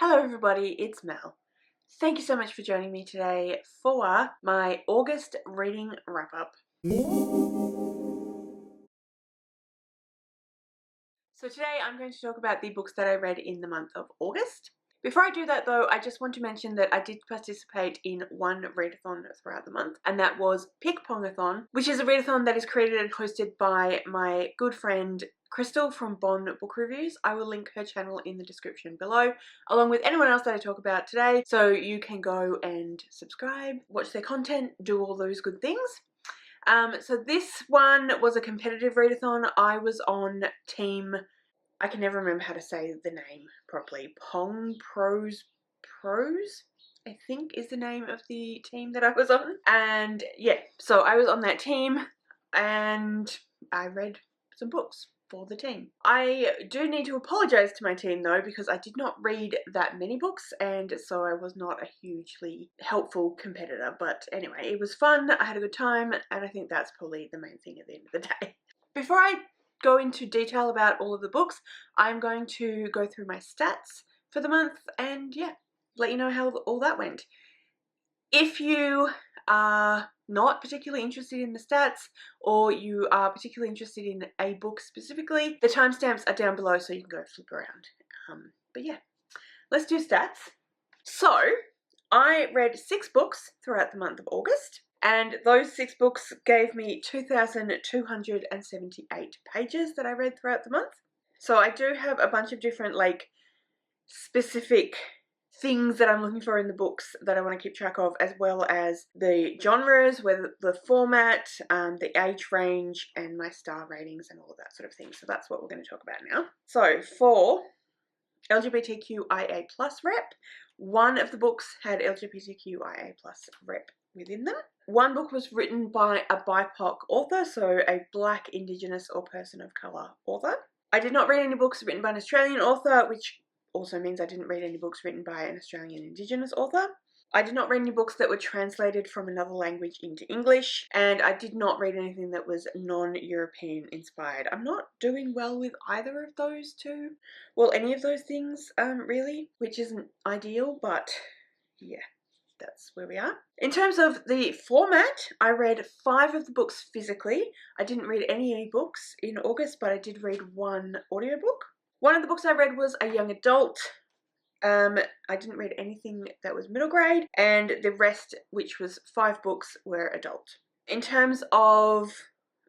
Hello everybody, it's Mel. Thank you so much for joining me today for my August reading wrap-up. So today I'm going to talk about the books that I read in the month of August. Before I do that though, I just want to mention that I did participate in one readathon throughout the month, and that was Pickpongathon, which is a readathon that is created and hosted by my good friend Crystal from Bon Book Reviews. I will link her channel in the description below, along with anyone else that I talk about today, so you can go and subscribe, watch their content, do all those good things. So this one was a competitive readathon. I was on team, I can never remember how to say the name properly, Pros, I think is the name of the team that I was on. And yeah, so I was on that team and I read some books for the team. I do need to apologise to my team though, because I did not read that many books and so I was not a hugely helpful competitor. But anyway, it was fun, I had a good time, and I think that's probably the main thing at the end of the day. Before I go into detail about all of the books, I'm going to go through my stats for the month and yeah, let you know how all that went. If you are not particularly interested in the stats, or you are particularly interested in a book specifically, the timestamps are down below so you can go flip around. But yeah, let's do stats. So I read 6 books throughout the month of August, and those 6 books gave me 2,278 pages that I read throughout the month. So I do have a bunch of different like specific things that I'm looking for in the books that I want to keep track of, as well as the genres, whether the format, the age range, and my star ratings and all of that sort of thing. So that's what we're going to talk about now. So for LGBTQIA+ rep, one of the books had LGBTQIA+ rep within them. One book was written by a BIPOC author, so a Black, Indigenous, or person of colour author. I did not read any books written by an Australian author, which also means I didn't read any books written by an Australian Indigenous author. I did not read any books that were translated from another language into English, and I did not read anything that was non-European inspired. I'm not doing well with either of those two. Well, any of those things, really, which isn't ideal, but yeah, that's where we are. In terms of the format, I read 5 of the books physically. I didn't read any ebooks in August, but I did read 1 audiobook. One of the books I read was a young adult. I didn't read anything that was middle grade, and the rest, which was 5 books, were adult. In terms of,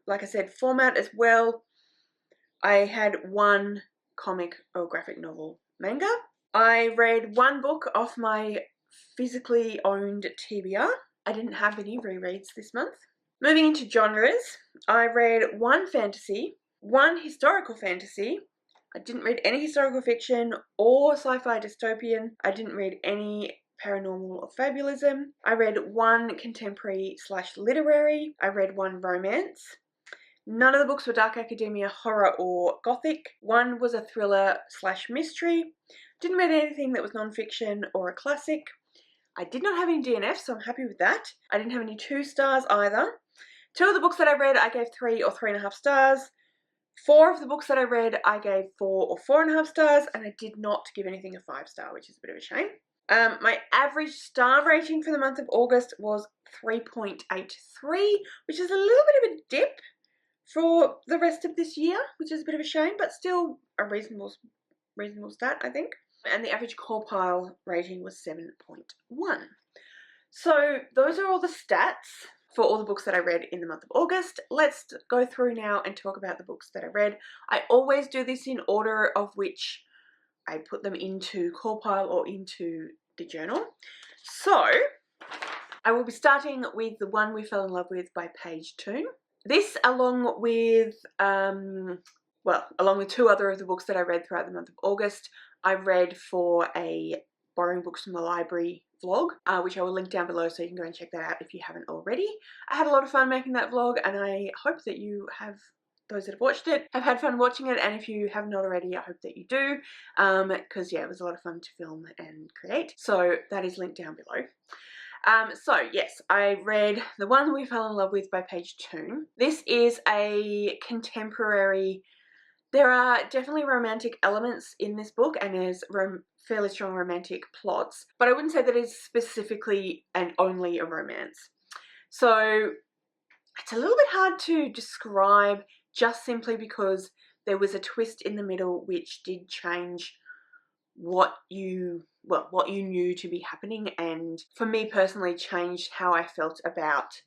like I said, format as well, I had 1 comic or graphic novel manga. I read 1 book off my physically owned TBR. I didn't have any rereads this month. Moving into genres, I read 1 fantasy, 1 historical fantasy. I didn't read any historical fiction or sci-fi dystopian. I didn't read any paranormal or fabulism. I read 1 contemporary/literary. I read 1 romance. None of the books were dark academia, horror, or gothic. 1 was a thriller/mystery. Didn't read anything that was non-fiction or a classic. I did not have any DNFs, so I'm happy with that. I didn't have any 2 stars either. 2 of the books that I read I gave 3 or 3.5 stars. 4 of the books that I read I gave 4 or 4.5 stars, and I did not give anything a 5-star, which is a bit of a shame. My average star rating for the month of August was 3.83, which is a little bit of a dip for the rest of this year, which is a bit of a shame, but still a reasonable stat, I think. And the average core pile rating was 7.1. So those are all the stats for all the books that I read in the month of August. Let's go through now and talk about the books that I read. I always do this in order of which I put them into core pile or into the journal. So I will be starting with The One We Fell in Love With by Page 2. This, along with 2 other of the books that I read throughout the month of August, I read for a Borrowing Books from the Library vlog, which I will link down below so you can go and check that out if you haven't already. I had a lot of fun making that vlog, and I hope that you have, those that have watched it, have had fun watching it, and if you have not already, I hope that you do, because yeah, it was a lot of fun to film and create, so that is linked down below. So yes, I read The One We Fell in Love With by Page 2. This is a contemporary There are definitely romantic elements in this book, and there's fairly strong romantic plots, but I wouldn't say that it's specifically and only a romance. So it's a little bit hard to describe just simply because there was a twist in the middle which did change what you knew to be happening, and for me personally changed how I felt about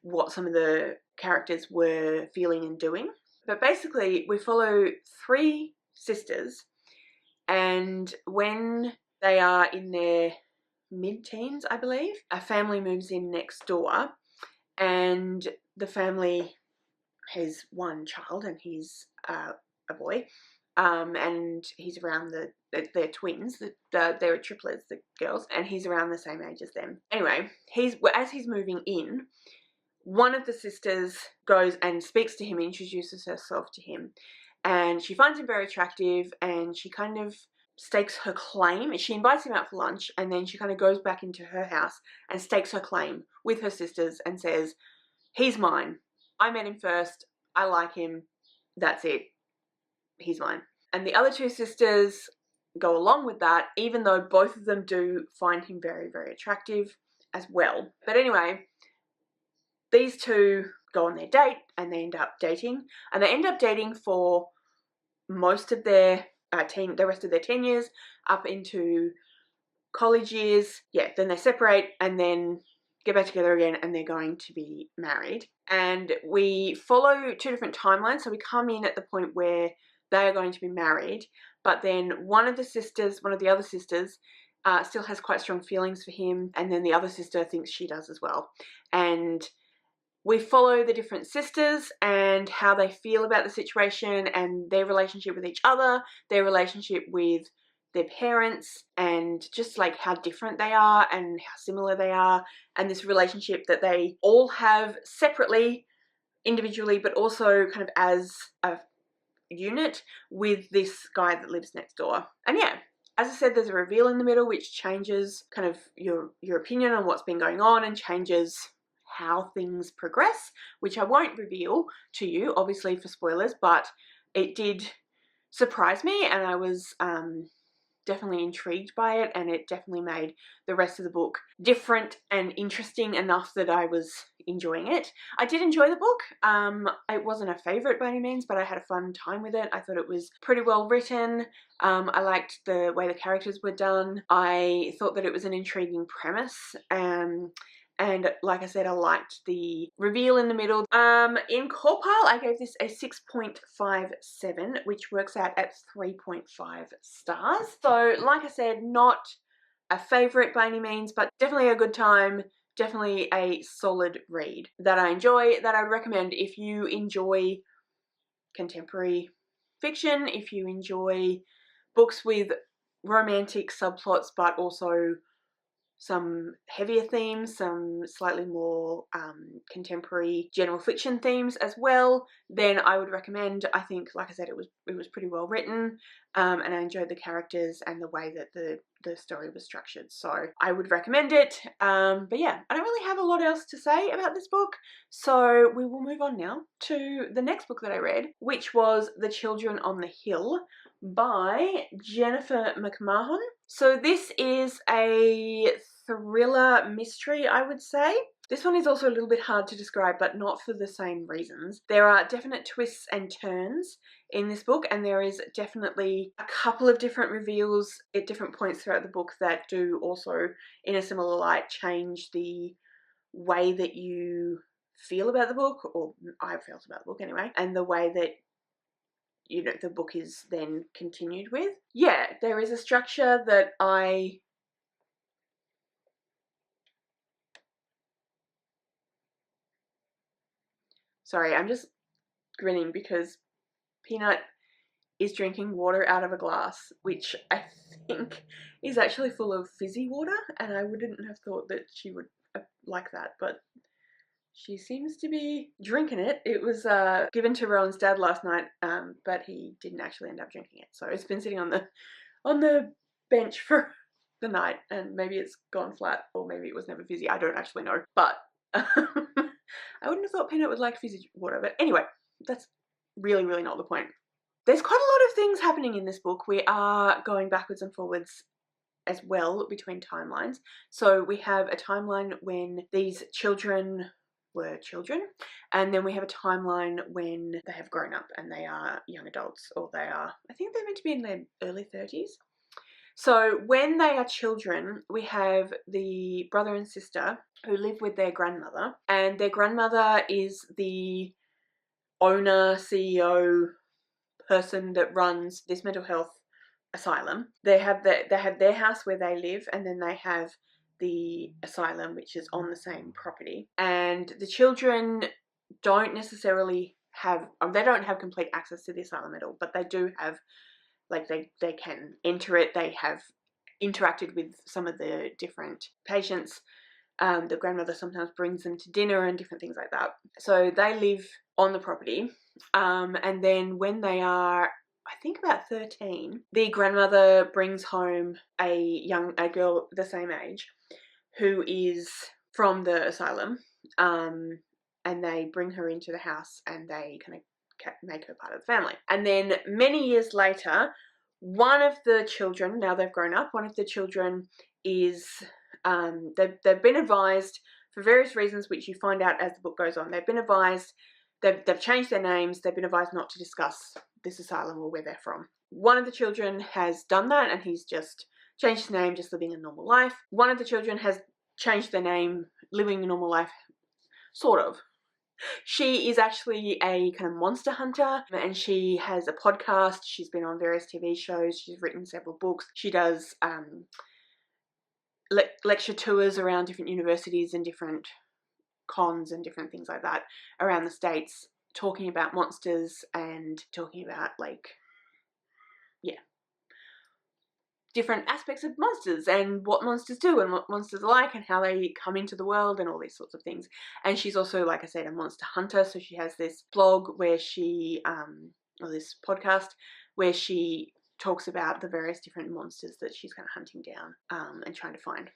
what some of the characters were feeling and doing. But basically we follow 3 sisters, and when they are in their mid-teens, I believe, a family moves in next door, and the family has one child, and he's a boy, and he's around they're twins, they're triplets, the girls, and he's around the same age as them. Anyway, as he's moving in, one of the sisters goes and speaks to him, introduces herself to him, and she finds him very attractive, and she kind of stakes her claim. She invites him out for lunch, and then she kind of goes back into her house and stakes her claim with her sisters and says, he's mine. I met him first. I like him. That's it. He's mine. And the other 2 sisters go along with that, even though both of them do find him very, very attractive as well. But anyway, these 2 go on their date, and they end up dating. And they end up dating for most of their the rest of their teen years, up into college years. Yeah, then they separate and then get back together again, and they're going to be married. And we follow 2 different timelines. So we come in at the point where they are going to be married, but then one of the other sisters still has quite strong feelings for him, and then the other sister thinks she does as well. And we follow the different sisters and how they feel about the situation, and their relationship with each other, their relationship with their parents, and just like how different they are and how similar they are, and this relationship that they all have separately, individually, but also kind of as a unit with this guy that lives next door. And yeah, as I said, there's a reveal in the middle which changes kind of your opinion on what's been going on, and changes how things progress, which I won't reveal to you, obviously for spoilers, but it did surprise me, and I was definitely intrigued by it, and it definitely made the rest of the book different and interesting enough that I was enjoying it. I did enjoy the book. It wasn't a favourite by any means, but I had a fun time with it. I thought it was pretty well written. I liked the way the characters were done. I thought that it was an intriguing premise. And like I said, I liked the reveal in the middle. In Corpile, I gave this a 6.57, which works out at 3.5 stars. So, like I said, not a favourite by any means, but definitely a good time. Definitely a solid read that I enjoy, that I'd recommend if you enjoy contemporary fiction, if you enjoy books with romantic subplots, but also some heavier themes, some slightly more contemporary general fiction themes as well, then I would recommend. I think, like I said, it was pretty well written, and I enjoyed the characters and the way that the story was structured, so I would recommend it. But yeah, I don't really have a lot else to say about this book, so we will move on now to the next book that I read, which was The Children on the Hill by Jennifer McMahon. So this is a thriller mystery, I would say. This one is also a little bit hard to describe, but not for the same reasons. There are definite twists and turns in this book, and there is definitely a couple of different reveals at different points throughout the book that do also, in a similar light, change the way that you feel about the book, or I felt about the book anyway, and the way that the book is then continued with. Yeah, there is a structure that Sorry, I'm just grinning because Peanut is drinking water out of a glass, which I think is actually full of fizzy water, and I wouldn't have thought that she would like that, but she seems to be drinking it. It was given to Rowan's dad last night, but he didn't actually end up drinking it, so it's been sitting on the bench for the night, and maybe it's gone flat, or maybe it was never fizzy. I don't actually know, but I wouldn't have thought Peanut would like fizzy water, but anyway, that's really, really not the point. there's quite a lot of things happening in this book. We are going backwards and forwards as well between timelines. So we have a timeline when these children were children, and then we have a timeline when they have grown up and they are young adults, or they are, I think they're meant to be in their early 30s. So when they are children, we have the brother and sister who live with their grandmother, and their grandmother is the owner, CEO person that runs this mental health asylum. They have their house where they live, and then they have the asylum, which is on the same property. And the children don't necessarily have, they don't have complete access to the asylum at all, but they do have, like, they can enter it. They have interacted with some of the different patients. The grandmother sometimes brings them to dinner and different things like that. So they live on the property. And then when they are, I think, about 13, the grandmother brings home a girl the same age who is from the asylum. And they bring her into the house and they kind of make her part of the family. And then many years later, one of the children, now they've grown up, one of the children is, they've been advised for various reasons, which you find out as the book goes on. They've been advised, they've changed their names, they've been advised not to discuss this asylum or where they're from. One of the children has done that, and he's just changed his name, just living a normal life. One of the children has changed their name, living a normal life, sort of. She is actually a kind of monster hunter, and she has a podcast. She's been on various TV shows. She's written several books. She does lecture tours around different universities and different cons and different things like that around the States, talking about monsters and talking about, like, yeah, different aspects of monsters and what monsters do and what monsters are like and how they come into the world and all these sorts of things. And she's also, like I said, a monster hunter. So she has this blog where she, or this podcast where she talks about the various different monsters that she's kind of hunting down and trying to find.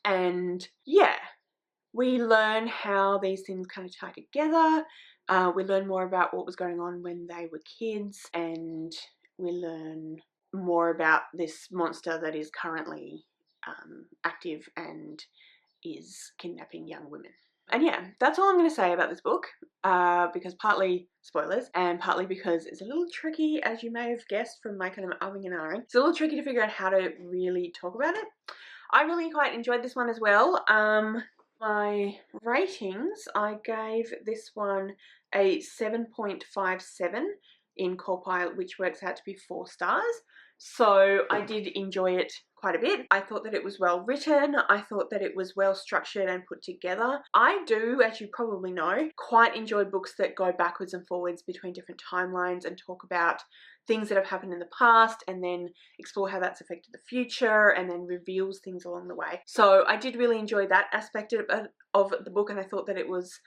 And yeah, we learn how these things kind of tie together. We learn more about what was going on when they were kids, and we learn more about this monster that is currently active and is kidnapping young women. And yeah, that's all I'm going to say about this book, because partly spoilers and partly because it's a little tricky, as you may have guessed from my kind of umming and ahhing. It's a little tricky to figure out how to really talk about it. I really quite enjoyed this one as well. My ratings, I gave this one a 7.57 in Copilot, which works out to be 4 stars. So I did enjoy it quite a bit. I thought that it was well written. I thought that it was well structured and put together. I do, as you probably know, quite enjoy books that go backwards and forwards between different timelines and talk about things that have happened in the past and then explore how that's affected the future and then reveals things along the way. So I did really enjoy that aspect of the book, and I thought that it was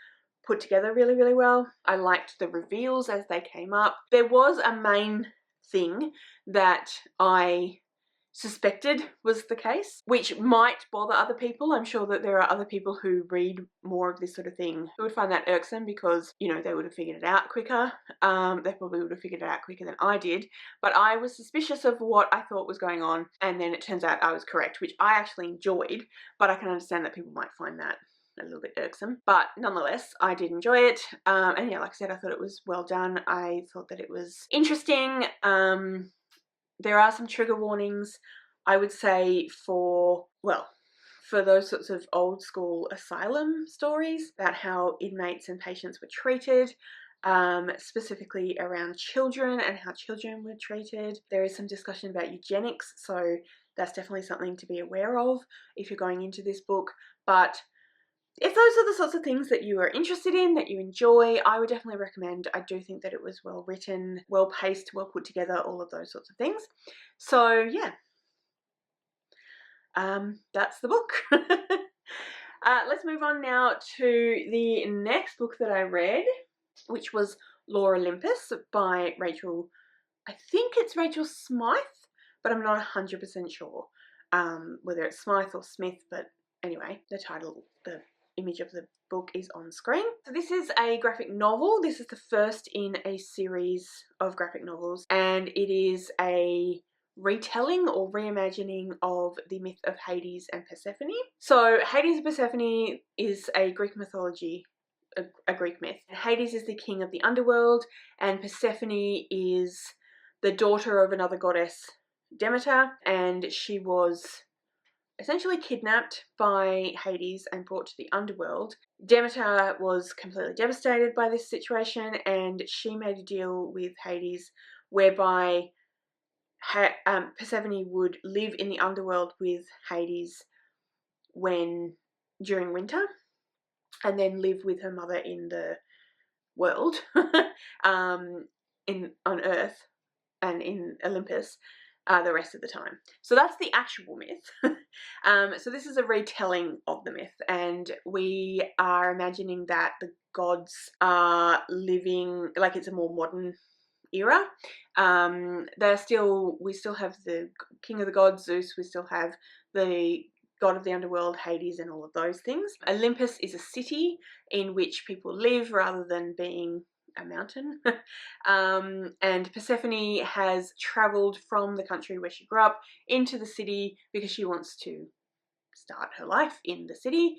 put together really, really well. I liked the reveals as they came up. There was a main thing that I suspected was the case, which might bother other people. I'm sure that there are other people who read more of this sort of thing who would find that irksome because, you know, they would have figured it out quicker. They probably would have figured it out quicker than I did. But I was suspicious of what I thought was going on, and then it turns out I was correct, which I actually enjoyed, but I can understand that people might find that a little bit irksome. But nonetheless, I did enjoy it. And yeah, like I said, I thought it was well done. I thought that it was interesting. There are some trigger warnings, I would say, for those sorts of old school asylum stories about how inmates and patients were treated, specifically around children and how children were treated. There is some discussion about eugenics, so that's definitely something to be aware of if you're going into this book. But if those are the sorts of things that you are interested in, that you enjoy, I would definitely recommend. I do think that it was well written, well paced, well put together, all of those sorts of things. So yeah, that's the book. Let's move on now to the next book that I read, which was Laur Olympus by Rachel, I think it's Rachel Smythe, but I'm not 100% sure whether it's Smythe or Smith, but anyway, the image of the book is on screen. So this is a graphic novel. This is the first in a series of graphic novels, and it is a retelling or reimagining of the myth of Hades and Persephone. So Hades and Persephone is a Greek mythology, a Greek myth. Hades is the king of the underworld, and Persephone is the daughter of another goddess, Demeter, and she was essentially kidnapped by Hades and brought to the underworld. Demeter was completely devastated by this situation, and she made a deal with Hades whereby Persephone would live in the underworld with Hades during winter, and then live with her mother in the world, on Earth and in Olympus the rest of the time. So that's the actual myth. So this is a retelling of the myth, and we are imagining that the gods are living like it's a more modern era. We still have the king of the gods, Zeus. We still have the god of the underworld, Hades, and all of those things. Olympus is a city in which people live rather than being a mountain. And Persephone has travelled from the country where she grew up into the city because she wants to start her life in the city.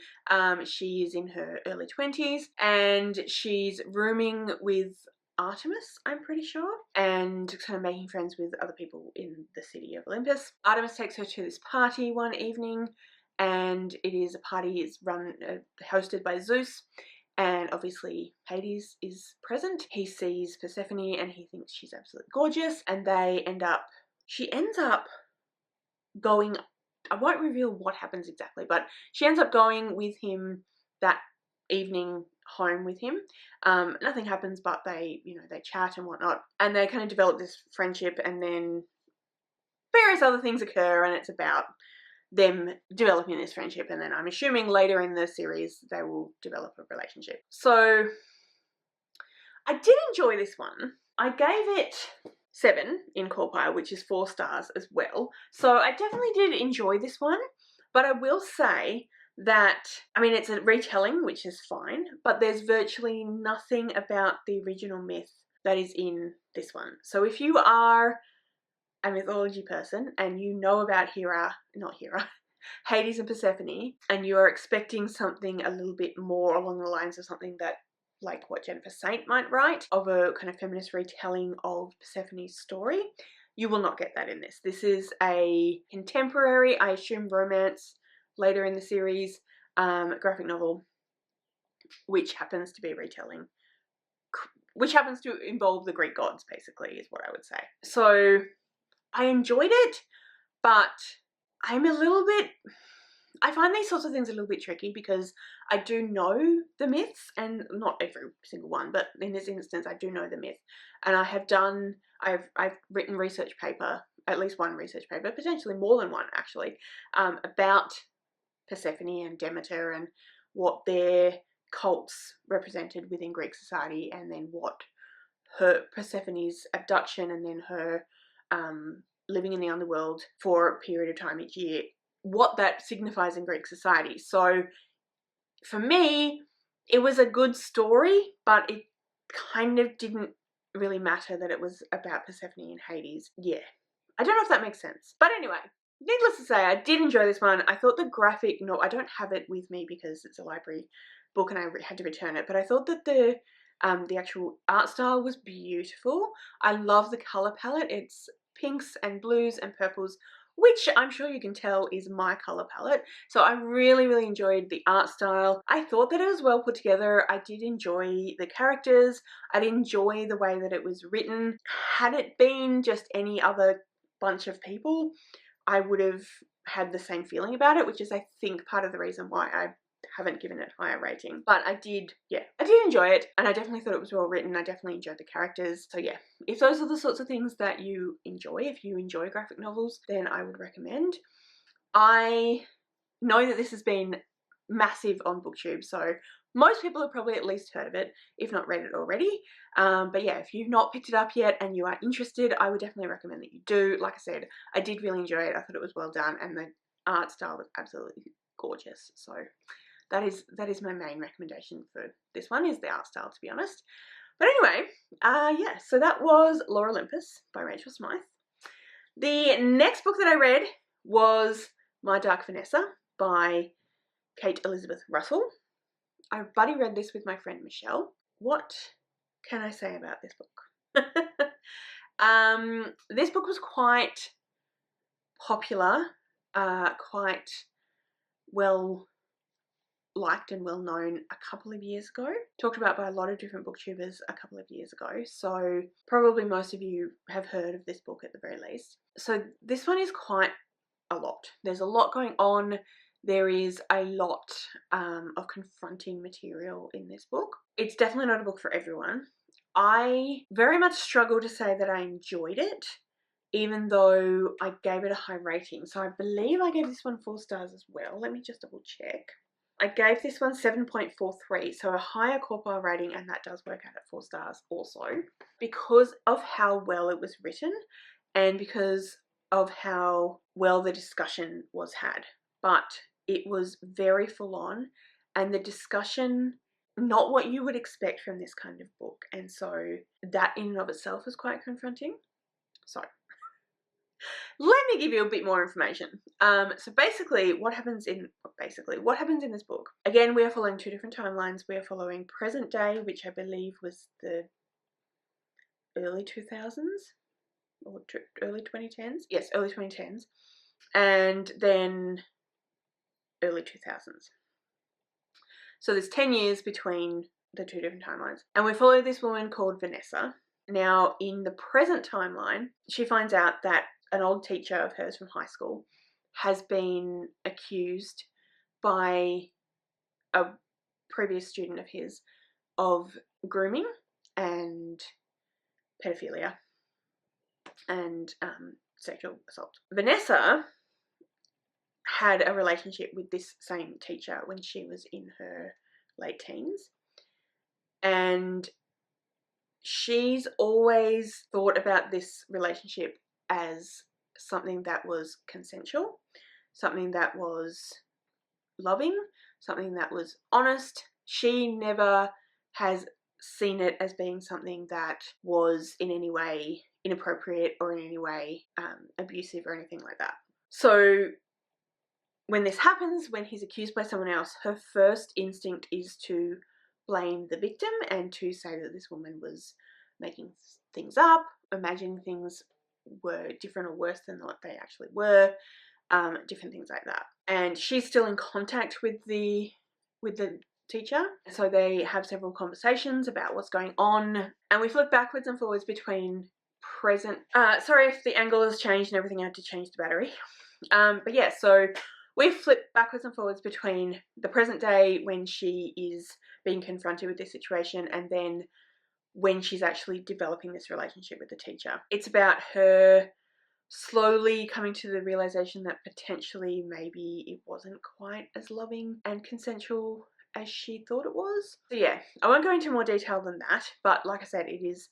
She is in her early 20s, and she's rooming with Artemis, I'm pretty sure, and kind of making friends with other people in the city of Olympus. Artemis takes her to this party one evening, and it is a party is hosted by Zeus, and obviously Hades is present. He sees Persephone and he thinks she's absolutely gorgeous, and she ends up going, I won't reveal what happens exactly, but she ends up going with him that evening home with him. Nothing happens, but they chat and whatnot, and they kind of develop this friendship, and then various other things occur, and it's about them developing this friendship, and then I'm assuming later in the series they will develop a relationship. So I did enjoy this one. I gave it 7 in Corpire, which is 4 stars as well. So I definitely did enjoy this one, but I will say that, I mean, it's a retelling, which is fine, but there's virtually nothing about the original myth that is in this one. So if you are a mythology person and you know about Hades and Persephone, and you are expecting something a little bit more along the lines of something that, like what Jennifer Saint might write, of a kind of feminist retelling of Persephone's story, you will not get that in this. This is a contemporary, I assume romance, later in the series, graphic novel, which happens to be retelling, which happens to involve the Greek gods, basically, is what I would say. So I enjoyed it, but I find these sorts of things a little bit tricky because I do know the myths, and not every single one, but in this instance I do know the myth, and I've written research paper, at least one research paper, potentially more than one actually, about Persephone and Demeter and what their cults represented within Greek society, and then what Persephone's abduction and then her living in the underworld for a period of time each year, what that signifies in Greek society. So for me, it was a good story, but it kind of didn't really matter that it was about Persephone and Hades. Yeah, I don't know if that makes sense. But anyway, needless to say, I did enjoy this one. I thought the graphic, no, I don't have it with me because it's a library book and I had to return it, but I thought that the actual art style was beautiful. I love the colour palette. It's pinks and blues and purples, which I'm sure you can tell is my colour palette. So I really, really enjoyed the art style. I thought that it was well put together. I did enjoy the characters. I did enjoy the way that it was written. Had it been just any other bunch of people, I would have had the same feeling about it, which is, I think, part of the reason why I haven't given it a higher rating. But I did enjoy it, and I definitely thought it was well written. I definitely enjoyed the characters. So yeah, if those are the sorts of things that you enjoy, if you enjoy graphic novels, then I would recommend. I know that this has been massive on BookTube, so most people have probably at least heard of it, if not read it already. But yeah, if you've not picked it up yet and you are interested, I would definitely recommend that you do. Like I said, I did really enjoy it. I thought it was well done, and the art style was absolutely gorgeous. So that is my main recommendation for this one, is the art style, to be honest. But anyway, yeah, so that was Laur Olympus by Rachel Smythe. The next book that I read was My Dark Vanessa by Kate Elizabeth Russell. I buddy read this with my friend Michelle. What can I say about this book? This book was quite popular, quite well liked and well known a couple of years ago. Talked about by a lot of different booktubers a couple of years ago. So probably most of you have heard of this book at the very least. So this one is quite a lot. There's a lot going on. There is a lot of confronting material in this book. It's definitely not a book for everyone. I very much struggle to say that I enjoyed it, even though I gave it a high rating. So I believe I gave this one 4 stars as well. Let me just double check. I gave this one 7.43, so a higher corpore rating, and that does work out at 4 stars also, because of how well it was written and because of how well the discussion was had. But it was very full on, and the discussion, not what you would expect from this kind of book, and so that in and of itself was quite confronting. So let me give you a bit more information. So basically what happens in this book, again, we are following 2 different timelines. We are following present day, which I believe was the early 2000s or early 2010s. Yes, early 2010s, and then early 2000s. So there's 10 years between the 2 different timelines. And we follow this woman called Vanessa. Now, in the present timeline, she finds out that an old teacher of hers from high school has been accused by a previous student of his of grooming and pedophilia and sexual assault. Vanessa had a relationship with this same teacher when she was in her late teens, and she's always thought about this relationship as something that was consensual, something that was loving, something that was honest. She never has seen it as being something that was in any way inappropriate or in any way abusive or anything like that. So when this happens, when he's accused by someone else, her first instinct is to blame the victim and to say that this woman was making things up, imagining things were different or worse than what they actually were, different things like that. And she's still in contact with the teacher, so they have several conversations about what's going on, and we flip backwards and forwards between present. Sorry if the angle has changed and everything. I had to change the battery. But yeah, so we flip backwards and forwards between the present day when she is being confronted with this situation and then when she's actually developing this relationship with the teacher. It's about her slowly coming to the realization that potentially maybe it wasn't quite as loving and consensual as she thought it was. So yeah, I won't go into more detail than that, but like I said, it is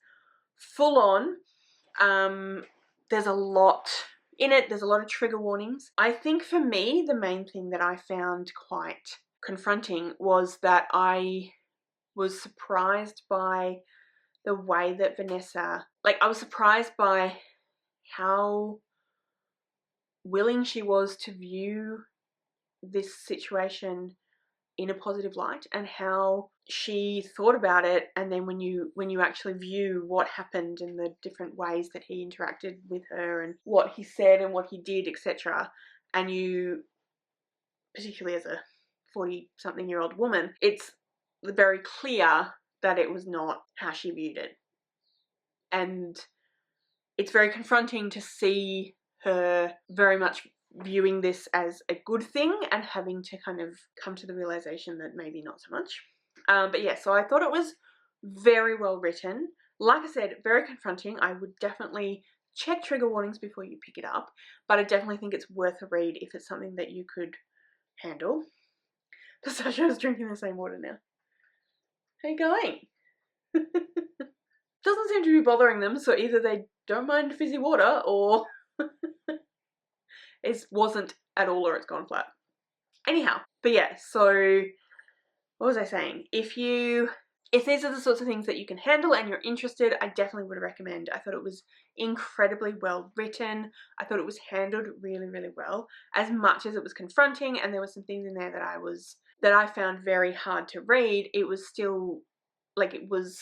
full on. There's a lot in it. There's a lot of trigger warnings. I think for me, the main thing that I found quite confronting was that I was surprised by the way that Vanessa, I was surprised by how willing she was to view this situation in a positive light, and how she thought about it, and then when you actually view what happened and the different ways that he interacted with her and what he said and what he did, etc., and you, particularly as a 40-something-year-old woman, it's very clear that it was not how she viewed it. And it's very confronting to see her very much viewing this as a good thing and having to kind of come to the realization that maybe not so much. But yeah, so I thought it was very well written. Like I said, very confronting. I would definitely check trigger warnings before you pick it up, but I definitely think it's worth a read if it's something that you could handle. Pistachios drinking the same water now. How you going? Doesn't seem to be bothering them, so either they don't mind fizzy water or it wasn't at all or it's gone flat. Anyhow, but yeah, so what was I saying? If these are the sorts of things that you can handle and you're interested, I definitely would recommend. I thought it was incredibly well written. I thought it was handled really, really well. As much as it was confronting and there were some things in there that I found very hard to read, it was still, like, it was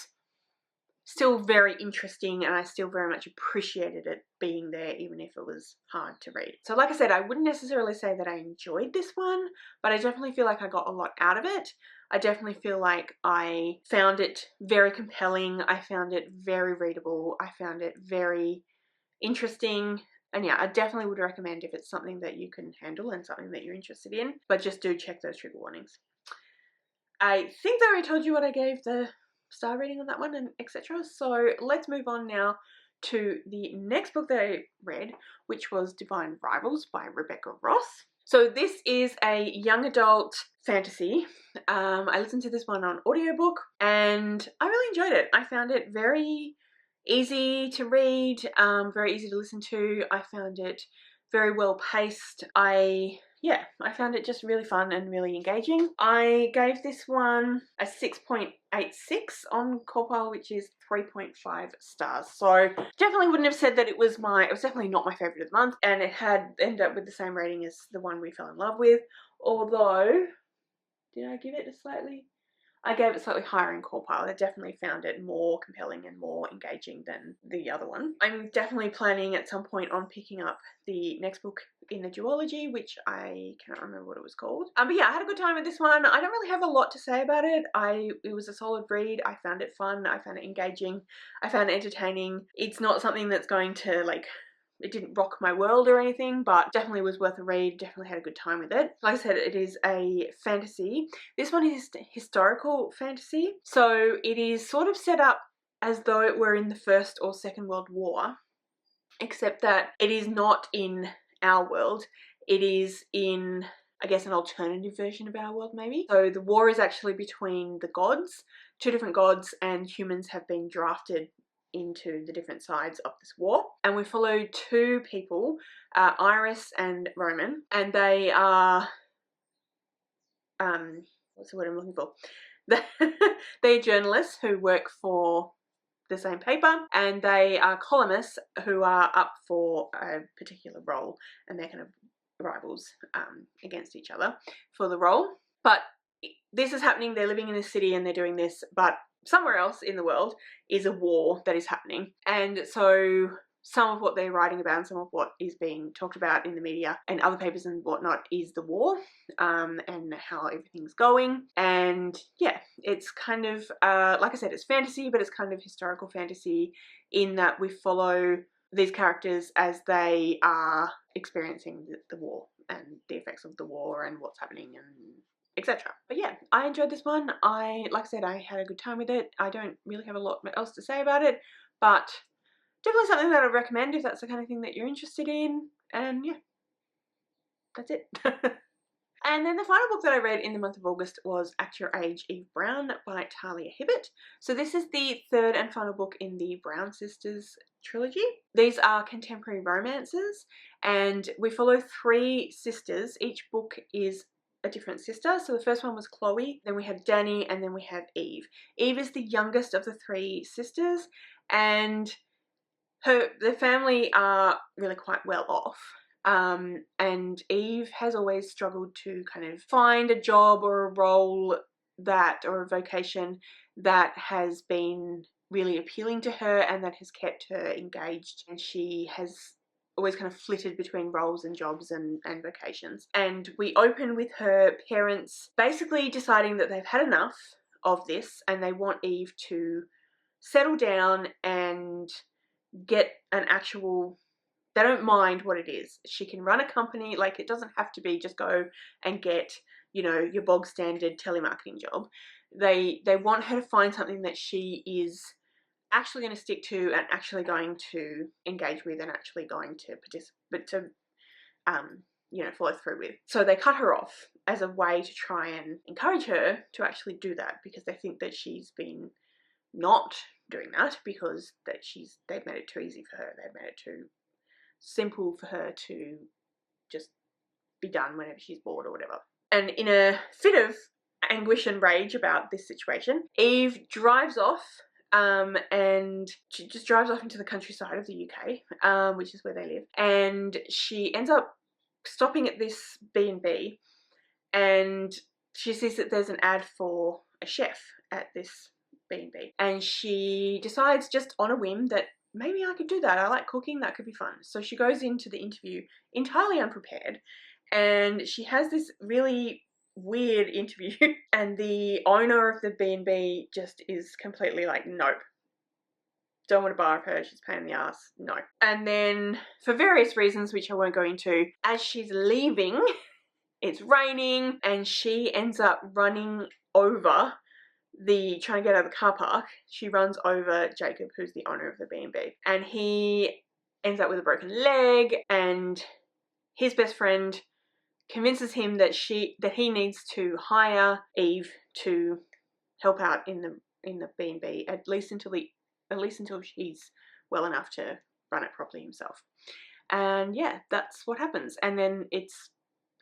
still very interesting, and I still very much appreciated it being there, even if it was hard to read. So like I said, I wouldn't necessarily say that I enjoyed this one, but I definitely feel like I got a lot out of it. I definitely feel like I found it very compelling. I found it very readable. I found it very interesting. And yeah, I definitely would recommend if it's something that you can handle and something that you're interested in, but just do check those trigger warnings. I think I already told you what I gave the star rating on that one and etc. So let's move on now to the next book that I read, which was Divine Rivals by Rebecca Ross. So this is a young adult fantasy. I listened to this one on audiobook and I really enjoyed it. I found it very easy to read, very easy to listen to. I found it very well paced. I found it just really fun and really engaging. I gave this one a 6.86 on Corpile, which is 3.5 stars. So definitely wouldn't have said that it was definitely not my favourite of the month, and it had ended up with the same rating as the one we fell in love with. Although, did I give it I gave it slightly higher in Corpile. I definitely found it more compelling and more engaging than the other one. I'm definitely planning at some point on picking up the next book in the duology, which I cannot remember what it was called. But yeah, I had a good time with this one. I don't really have a lot to say about it. It was a solid read. I found it fun. I found it engaging. I found it entertaining. It's not something that's going to, like, it didn't rock my world or anything, but definitely was worth a read. Definitely had a good time with it. Like I said, it is a fantasy. This one is historical fantasy. So it is sort of set up as though it were in the First or Second World War, except that it is not in our world. It is in, I guess, an alternative version of our world maybe. So the war is actually between the gods, two different gods, and humans have been drafted into the different sides of this war. And we follow two people, Iris and Roman, and they are, what's the word I'm looking for? They're journalists who work for the same paper, and they are columnists who are up for a particular role, and they're kind of rivals against each other for the role. But this is happening, they're living in a city and they're doing this, but somewhere else in the world is a war that is happening. And so some of what they're writing about and some of what is being talked about in the media and other papers and whatnot is the war, and how everything's going. And yeah, it's kind of, like I said, it's fantasy, but it's kind of historical fantasy in that we follow these characters as they are experiencing the war and the effects of the war and what's happening and etc. But yeah, I enjoyed this one. Like I said, I had a good time with it. I don't really have a lot else to say about it, but definitely something that I'd recommend if that's the kind of thing that you're interested in. And yeah, that's it. And then the final book that I read in the month of August was At Your Age, Eve Brown by Talia Hibbert. So this is the third and final book in the Brown Sisters trilogy. These are contemporary romances, and we follow three sisters. Each book is a different sister. So the first one was Chloe, then we have Danny, and then we have Eve. Eve is the youngest of the three sisters, and the family are really quite well off. And Eve has always struggled to kind of find a job or a role or a vocation that has been really appealing to her and that has kept her engaged, and she has always kind of flitted between roles and jobs and vocations. And we open with her parents basically deciding that they've had enough of this and they want Eve to settle down and get an actual, they don't mind what it is. She can run a company, like it doesn't have to be just go and get, you know, your bog standard telemarketing job. They want her to find something that she is actually going to stick to and actually going to engage with and actually going to participate, you know, follow through with. So they cut her off as a way to try and encourage her to actually do that, because they think that she's been not doing that because they've made it too easy for her. They've made it too simple for her to just be done whenever she's bored or whatever. And in a fit of anguish and rage about this situation. Eve drives off and she just drives off into the countryside of the UK, which is where they live, and she ends up stopping at this B&B, and she sees that there's an ad for a chef at this B&B, and she decides just on a whim that maybe I could do that. I like cooking, that could be fun. So she goes into the interview entirely unprepared, and she has this really weird interview and the owner of the B&B just is completely like, nope, don't want to bar of her, she's a pain in the ass, no. And then for various reasons which I won't go into, as she's leaving, it's raining and she ends up running over trying to get out of the car park. She runs over Jacob, who's the owner of the B&B, and he ends up with a broken leg, and his best friend convinces him that he needs to hire Eve to help out in the B&B, at least until she's well enough to run it properly himself. And yeah, that's what happens. And then it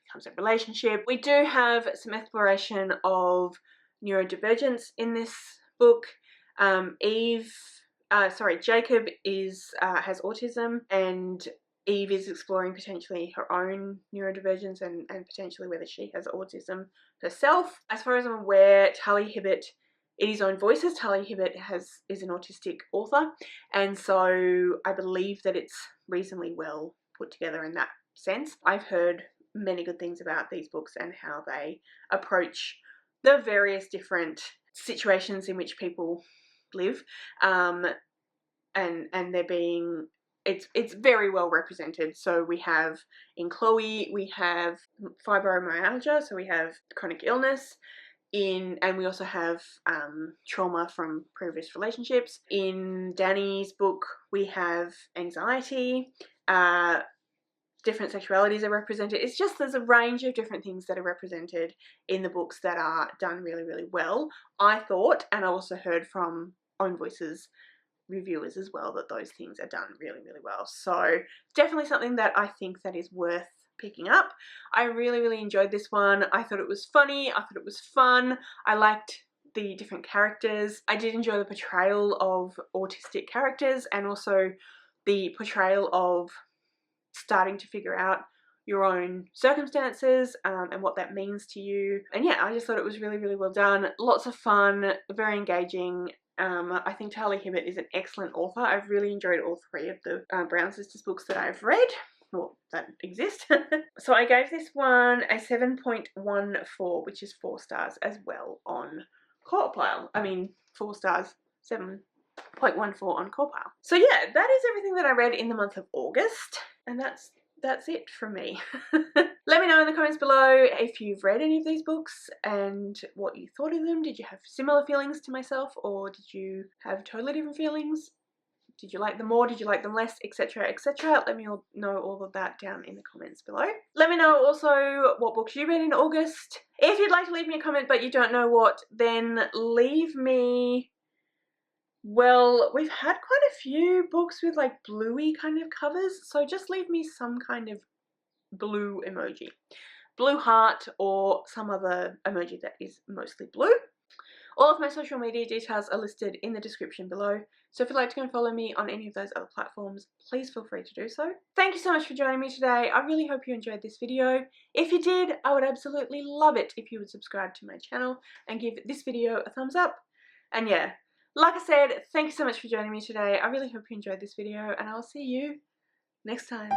becomes a relationship. We do have some exploration of neurodivergence in this book. Jacob has autism, and Eve is exploring potentially her own neurodivergence and potentially whether she has autism herself. As far as I'm aware, Tali Hibbert, it is Own Voices. Tali Hibbert is an autistic author, and so I believe that it's reasonably well put together in that sense. I've heard many good things about these books and how they approach the various different situations in which people live, and they're being, it's very well represented. So we have, in Chloe, we have fibromyalgia, so we have chronic illness, and we also have trauma from previous relationships. In Danny's book, we have anxiety, different sexualities are represented. It's just, there's a range of different things that are represented in the books that are done really, really well, I thought, and I also heard from Own Voices reviewers as well that those things are done really, really well. So definitely something that I think that is worth picking up. I really, really enjoyed this one. I thought it was funny. I thought it was fun. I liked the different characters. I did enjoy the portrayal of autistic characters, and also the portrayal of starting to figure out your own circumstances and what that means to you. And yeah, I just thought it was really, really well done. Lots of fun, very engaging. I think Tali Hibbert is an excellent author. I've really enjoyed all three of the Brown Sisters books that I've read, or that exist. So I gave this one a 7.14, which is 4 stars as well on Courtpile. I mean, 4 stars, 7.14 on Courtpile. So yeah, that is everything that I read in the month of August, and that's it from me. Let me know in the comments below if you've read any of these books and what you thought of them. Did you have similar feelings to myself, or did you have totally different feelings? Did you like them more? Did you like them less? Etc, etc. Let me know all of that down in the comments below. Let me know also what books you read in August. If you'd like to leave me a comment but you don't know what, then leave me... Well, we've had quite a few books with like bluey kind of covers, so just leave me some kind of blue emoji. Blue heart or some other emoji that is mostly blue. All of my social media details are listed in the description below, so if you'd like to go and follow me on any of those other platforms, please feel free to do so. Thank you so much for joining me today. I really hope you enjoyed this video. If you did, I would absolutely love it if you would subscribe to my channel and give this video a thumbs up. And yeah, like I said, thank you so much for joining me today. I really hope you enjoyed this video, and I'll see you next time.